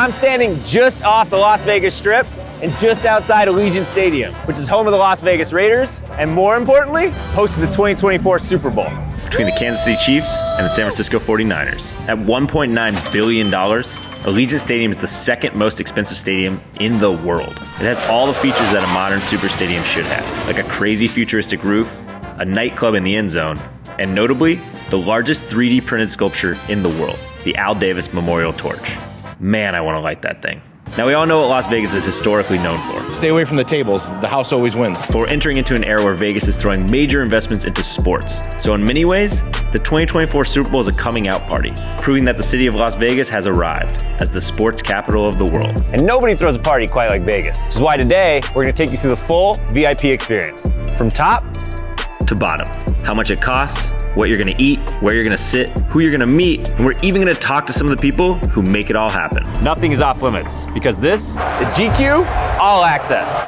I'm standing just off the Las Vegas Strip and just outside Allegiant Stadium, which is home of the Las Vegas Raiders, and more importantly, host of the 2024 Super Bowl. Between the Kansas City Chiefs and the San Francisco 49ers. At $1.9 billion, Allegiant Stadium is the second most expensive stadium in the world. It has all the features that a modern super stadium should have, like a crazy futuristic roof, a nightclub in the end zone, and notably, the largest 3D printed sculpture in the world, the Al Davis Memorial Torch. Man, I want to light that thing. Now, we all know what Las Vegas is historically known for. Stay away from the tables. The house always wins. But we're entering into an era where Vegas is throwing major investments into sports. So in many ways, the 2024 Super Bowl is a coming out party, proving that the city of Las Vegas has arrived as the sports capital of the world. And nobody throws a party quite like Vegas, which is why today we're going to take you through the full VIP experience, from top to bottom. How much it costs, what you're gonna eat, where you're gonna sit, who you're gonna meet, and we're even gonna talk to some of the people who make it all happen. Nothing is off limits, because this is GQ All Access.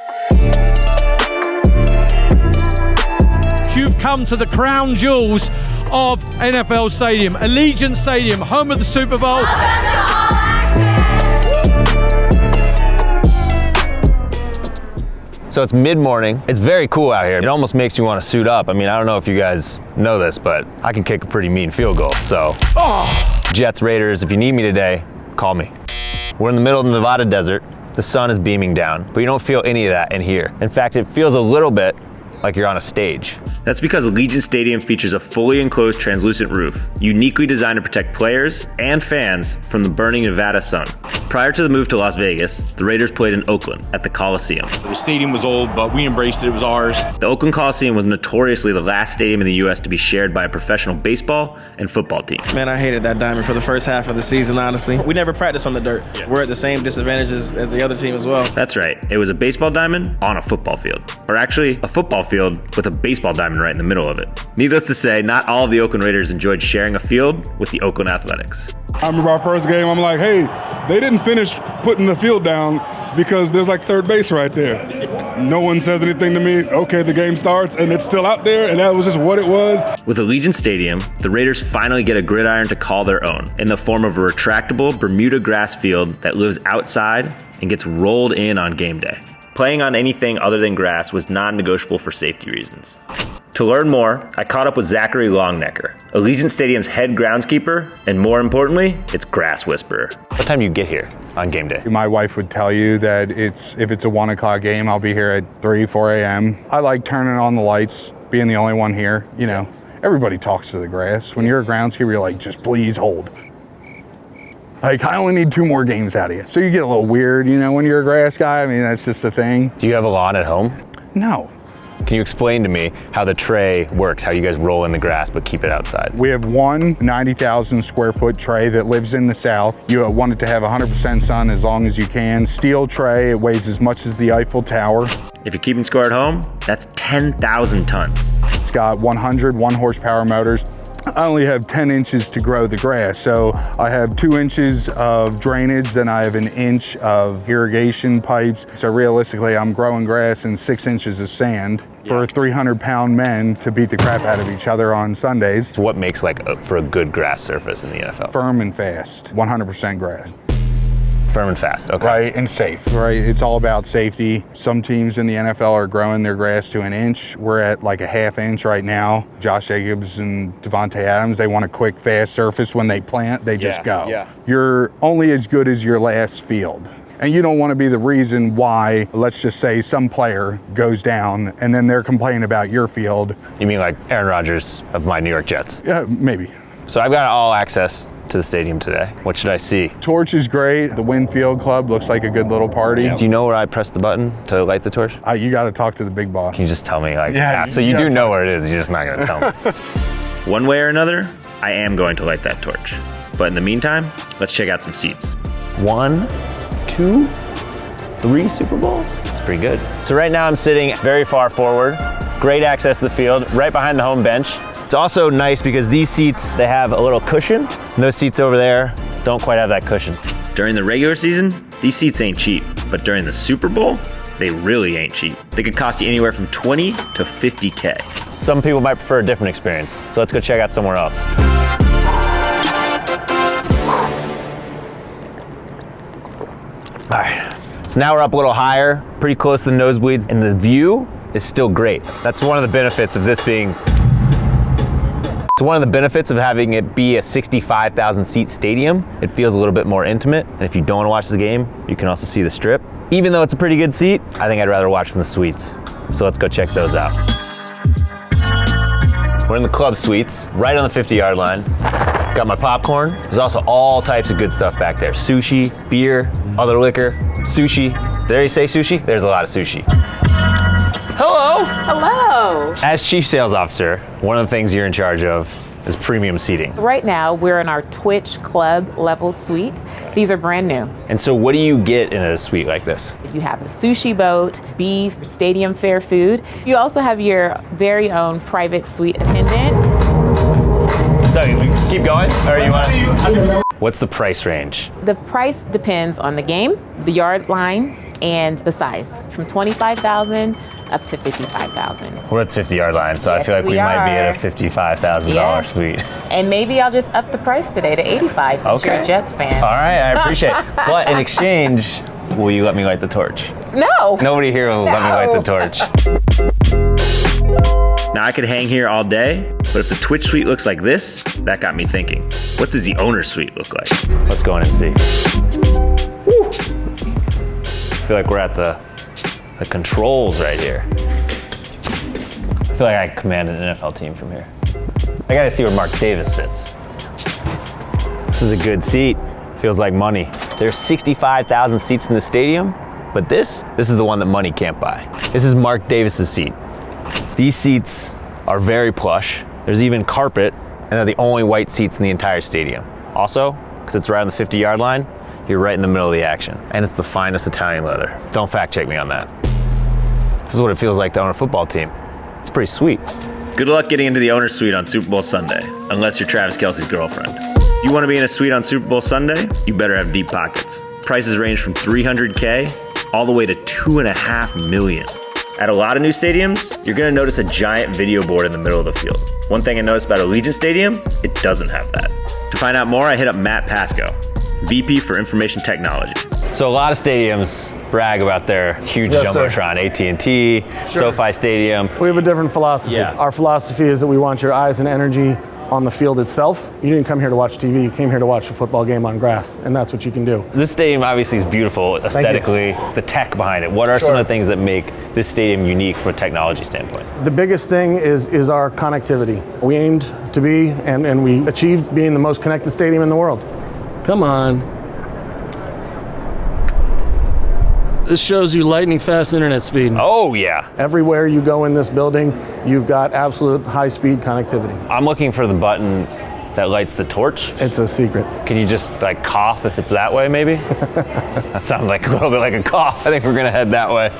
You've come to the crown jewels of NFL Stadium, Allegiant Stadium, home of the Super Bowl. So it's mid-morning. It's very cool out here. It almost makes me want to suit up. I mean, I don't know if you guys know this, but I can kick a pretty mean field goal. So, Jets, Raiders, if you need me today, call me. We're in the middle of the Nevada desert. The sun is beaming down, but you don't feel any of that in here. In fact, it feels a little bit like you're on a stage. That's because Allegiant Stadium features a fully enclosed translucent roof, uniquely designed to protect players and fans from the burning Nevada sun. Prior to the move to Las Vegas, the Raiders played in Oakland at the Coliseum. The stadium was old, but we embraced it. It was ours. The Oakland Coliseum was notoriously the last stadium in the U.S. to be shared by a professional baseball and football team. Man, I hated that diamond for the first half of the season, honestly. We never practiced on the dirt. Yeah. We're at the same disadvantages as the other team as well. That's right. It was a baseball diamond on a football field. Or actually, a football field with a baseball diamond right in the middle of it. Needless to say, not all of the Oakland Raiders enjoyed sharing a field with the Oakland Athletics. I remember our first game, I'm like, hey, they didn't finish putting the field down because there's like third base right there. No one says anything to me. Okay, the game starts and it's still out there, and that was just what it was. With Allegiant Stadium, the Raiders finally get a gridiron to call their own in the form of a retractable Bermuda grass field that lives outside and gets rolled in on game day. Playing on anything other than grass was non-negotiable for safety reasons. To learn more, I caught up with Zachary Longnecker, Allegiant Stadium's head groundskeeper, and more importantly, its grass whisperer. What time do you get here on game day? My wife would tell you that if it's a 1 o'clock game, I'll be here at 3, 4 a.m. I like turning on the lights, being the only one here. You know, everybody talks to the grass. When you're a groundskeeper, you're like, just please hold. Like, I only need 2 more games out of you. So you get a little weird, you know, when you're a grass guy. I mean, that's just a thing. Do you have a lawn at home? No. Can you explain to me how the tray works, how you guys roll in the grass but keep it outside? We have one 90,000 square foot tray that lives in the south. You want it to have 100% sun as long as you can. Steel tray, it weighs as much as the Eiffel Tower. If you're keeping score at home, that's 10,000 tons. It's got 100 1-horsepower motors. I only have 10 inches to grow the grass, so I have 2 inches of drainage, then I have 1 inch of irrigation pipes. So realistically, I'm growing grass in 6 inches of sand for 300-pound men to beat the crap out of each other on Sundays. So what makes for a good grass surface in the NFL? Firm and fast, 100% grass. Firm and fast, okay. Right, and safe, right? It's all about safety. Some teams in the NFL are growing their grass to 1 inch. We're at like a 1/2 inch right now. Josh Jacobs and Devontae Adams, they want a quick, fast surface when they plant, they just go. Yeah. You're only as good as your last field. And you don't want to be the reason why, let's just say, some player goes down and then they're complaining about your field. You mean like Aaron Rodgers of my New York Jets? Yeah, maybe. So I've got all access to the stadium today. What should I see? Torch is great. The Winfield Club looks like a good little party. Do you know where I press the button to light the torch? You got to talk to the big boss. Can you just tell me? So you do know where it is, you're just not going to tell me. One way or another, I am going to light that torch. But in the meantime, let's check out some seats. 1, 2, 3 Super Bowls? That's pretty good. So right now I'm sitting very far forward. Great access to the field, right behind the home bench. It's also nice because these seats, they have a little cushion. And those seats over there don't quite have that cushion. During the regular season, these seats ain't cheap. But during the Super Bowl, they really ain't cheap. They could cost you anywhere from 20 to 50K. Some people might prefer a different experience. So let's go check out somewhere else. All right, so now we're up a little higher, pretty close to the nosebleeds, and the view is still great. That's one of the benefits of this being, so one of the benefits of having it be a 65,000 seat stadium, it feels a little bit more intimate. And if you don't want to watch the game, you can also see the strip. Even though it's a pretty good seat, I think I'd rather watch from the suites. So let's go check those out. We're in the club suites, right on the 50-yard line. Got my popcorn. There's also all types of good stuff back there. Sushi, beer, other liquor, sushi. There you say sushi? There's a lot of sushi. Hello. Hello. As Chief Sales Officer, one of the things you're in charge of is premium seating. Right now, we're in our Twitch Club level suite. These are brand new. And so what do you get in a suite like this? You have a sushi boat, beef, stadium fare food. You also have your very own private suite attendant. So we keep going, or you want to? What's the price range? The price depends on the game, the yard line, and the size, from $25,000 up to $55,000. We're at the 50-yard line, so I Yes, feel like we might be are. at a $55,000 Yeah. suite. And maybe I'll just up the price today to $85,000 since you're a Jets fan. All right, I appreciate it. But in exchange, will you let me light the torch? No. Nobody here will let me light the torch. Now, I could hang here all day, but if the Twitch suite looks like this, that got me thinking. What does the owner's suite look like? Let's go in and see. Woo. I feel like we're at the controls right here. I feel like I command an NFL team from here. I gotta see where Mark Davis sits. This is a good seat. Feels like money. There's 65,000 seats in the stadium, but this is the one that money can't buy. This is Mark Davis's seat. These seats are very plush. There's even carpet, and they're the only white seats in the entire stadium. Also, because it's right on the 50-yard line, you're right in the middle of the action. And it's the finest Italian leather. Don't fact check me on that. This is what it feels like to own a football team. It's pretty sweet. Good luck getting into the owner's suite on Super Bowl Sunday, unless you're Travis Kelce's girlfriend. If you want to be in a suite on Super Bowl Sunday, you better have deep pockets. Prices range from $300K all the way to $2.5 million. At a lot of new stadiums, you're gonna notice a giant video board in the middle of the field. One thing I noticed about Allegiant Stadium, it doesn't have that. To find out more, I hit up Matt Pasco, VP for Information Technology. So a lot of stadiums brag about their huge Jumbotron, AT&T, SoFi Stadium. We have a different philosophy. Yeah. Our philosophy is that we want your eyes and energy on the field itself. You didn't come here to watch TV, you came here to watch a football game on grass, and that's what you can do. This stadium obviously is beautiful aesthetically, the tech behind it. What are some of the things that make this stadium unique from a technology standpoint? The biggest thing is our connectivity. We aimed to be, and we achieved being the most connected stadium in the world. Come on. This shows you lightning fast internet speed. Oh yeah. Everywhere you go in this building, you've got absolute high-speed connectivity. I'm looking for the button that lights the torch. It's a secret. Can you just like cough if it's that way maybe? That sounded like a little bit like a cough. I think we're gonna head that way.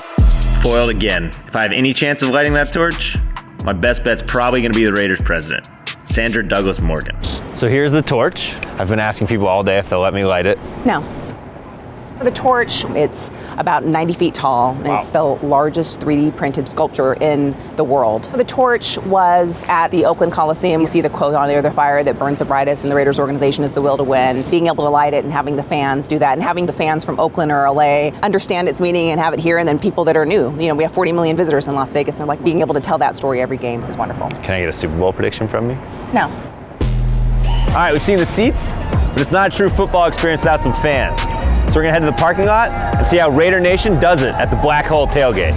Foiled again. If I have any chance of lighting that torch, my best bet's probably gonna be the Raiders president, Sandra Douglas Morgan. So here's the torch. I've been asking people all day if they'll let me light it. No. The torch, it's about 90 feet tall, and it's the largest 3D printed sculpture in the world. The torch was at the Oakland Coliseum. You see the quote on there, the fire that burns the brightest in the Raiders organization is the will to win. Being able to light it and having the fans do that, and having the fans from Oakland or LA understand its meaning and have it here, and then people that are new. You know, we have 40 million visitors in Las Vegas, and like being able to tell that story every game is wonderful. Can I get a Super Bowl prediction from you? No. All right, we've seen the seats, but it's not a true football experience without some fans. So we're gonna head to the parking lot and see how Raider Nation does it at the Black Hole Tailgate.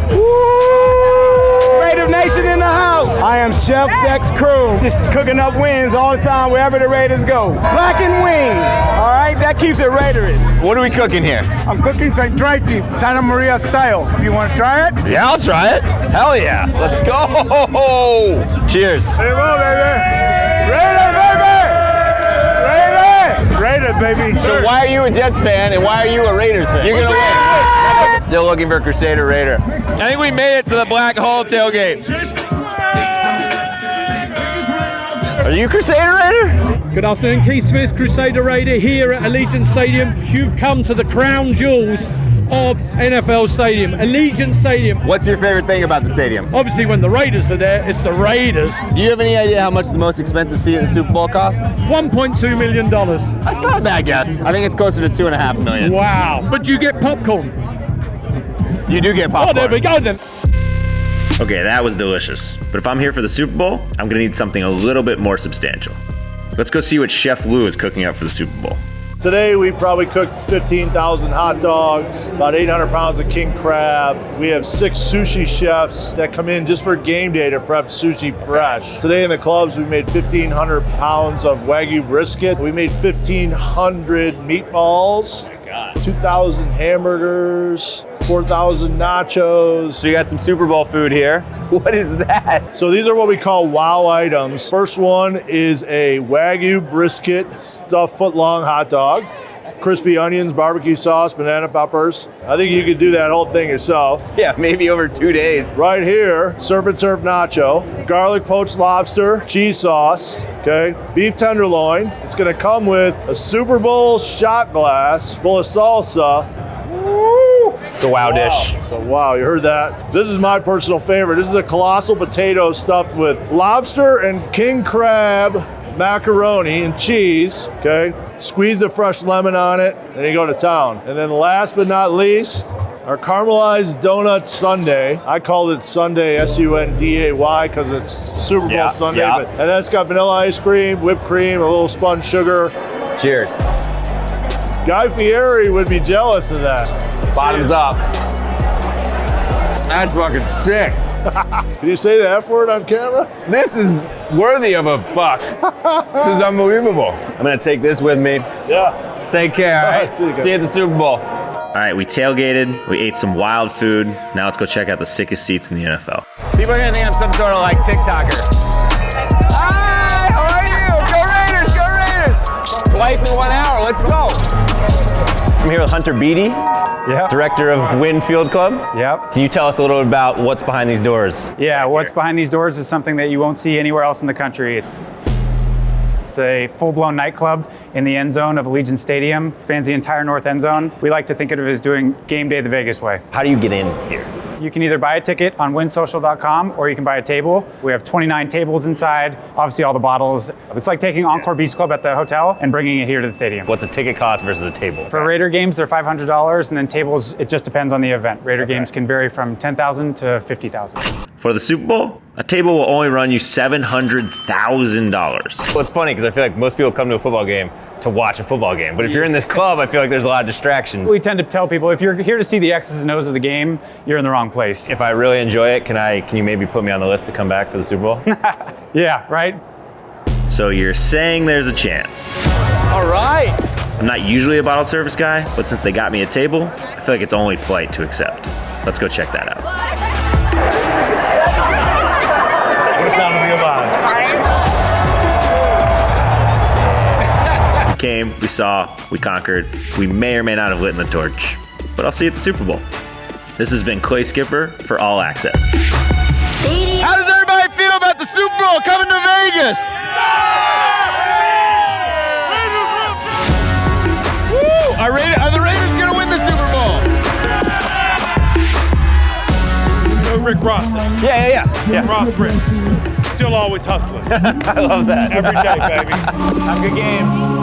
Raider Nation in the house. I am Chef Dex Crew, just cooking up wings all the time wherever the Raiders go. Blackened wings, all right? That keeps it Raiderish. What are we cooking here? I'm cooking some dry beef, Santa Maria style. If you want to try it? Yeah, I'll try it. Hell yeah. Let's go. Cheers. There you go, baby. Raider, baby. Raider, baby. So why are you a Jets fan and why are you a Raiders fan? You're gonna win. Still looking for Crusader Raider. I think we made it to the Black Hole Tailgate. Are you Crusader Raider? Good afternoon, Keith Smith, Crusader Raider here at Allegiant Stadium. You've come to the crown jewels of NFL Stadium, Allegiant Stadium. What's your favorite thing about the stadium? Obviously, when the Raiders are there, it's the Raiders. Do you have any idea how much the most expensive seat in the Super Bowl costs? $1.2 million. That's not a bad guess. I think it's closer to $2.5 million. Wow. But you get popcorn. You do get popcorn. Oh, there we go then. Okay, that was delicious. But if I'm here for the Super Bowl, I'm gonna need something a little bit more substantial. Let's go see what Chef Lou is cooking up for the Super Bowl. Today we probably cooked 15,000 hot dogs, about 800 pounds of king crab. We have 6 sushi chefs that come in just for game day to prep sushi fresh. Today in the clubs we made 1,500 pounds of Wagyu brisket. We made 1,500 meatballs, 2,000 hamburgers, 4,000 nachos. So you got some Super Bowl food here. What is that? So these are what we call wow items. First one is a Wagyu brisket stuffed foot-long hot dog. Crispy onions, barbecue sauce, banana peppers. I think you could do that whole thing yourself. Yeah, maybe over 2 days. Right here, surf and serve nacho, garlic poached lobster, cheese sauce, okay, beef tenderloin. It's gonna come with a Super Bowl shot glass full of salsa. It's a wow dish. So wow, you heard that. This is my personal favorite. This is a colossal potato stuffed with lobster and king crab, macaroni and cheese, okay? Squeeze the fresh lemon on it, and you go to town. And then last but not least, our caramelized donut sundae. I called it Sunday, S-U-N-D-A-Y, because it's Super Bowl Sunday. yeah. And that's got vanilla ice cream, whipped cream, a little spun sugar. Cheers. Guy Fieri would be jealous of that. Bottoms up. That's fucking sick. Can you say the F word on camera? This is worthy of a fuck. This is unbelievable. I'm gonna take this with me. Yeah. Take care, all right? See you at the Super Bowl. All right, we tailgated, we ate some wild food. Now let's go check out the sickest seats in the NFL. People are gonna think I'm some sort of like TikToker. Hi, how are you? Go Raiders, go Raiders! Twice in 1 hour, let's go. I'm here with Hunter Beatty, director of Winfield Club. Yep. Can you tell us a little bit about what's behind these doors? Yeah, what's behind these doors is something that you won't see anywhere else in the country. It's a full-blown nightclub in the end zone of Allegiant Stadium. Spans the entire north end zone. We like to think of it as doing game day the Vegas way. How do you get in here? You can either buy a ticket on winsocial.com or you can buy a table. We have 29 tables inside, obviously all the bottles. It's like taking Encore Beach Club at the hotel and bringing it here to the stadium. What's a ticket cost versus a table? For Raider games, they're $500, and then tables, it just depends on the event. Raider games can vary from $10,000 to $50,000. For the Super Bowl, a table will only run you $700,000. Well, it's funny because I feel like most people come to a football game to watch a football game. But if you're in this club, I feel like there's a lot of distractions. We tend to tell people, if you're here to see the X's and O's of the game, you're in the wrong place. If I really enjoy it, can you maybe put me on the list to come back for the Super Bowl? Yeah, right? So you're saying there's a chance. All right. I'm not usually a bottle service guy, but since they got me a table, I feel like it's only polite to accept. Let's go check that out. What a time to be alive. We came, we saw, we conquered. We may or may not have lit in the torch, but I'll see you at the Super Bowl. This has been Clay Skipper for All Access. How does everybody feel about the Super Bowl coming to Vegas? Woo! Are the Raiders going to win the Super Bowl? No Rick Ross. Yeah. Ross Rick. Still always hustling. I love that. Every day, baby. Have a good game.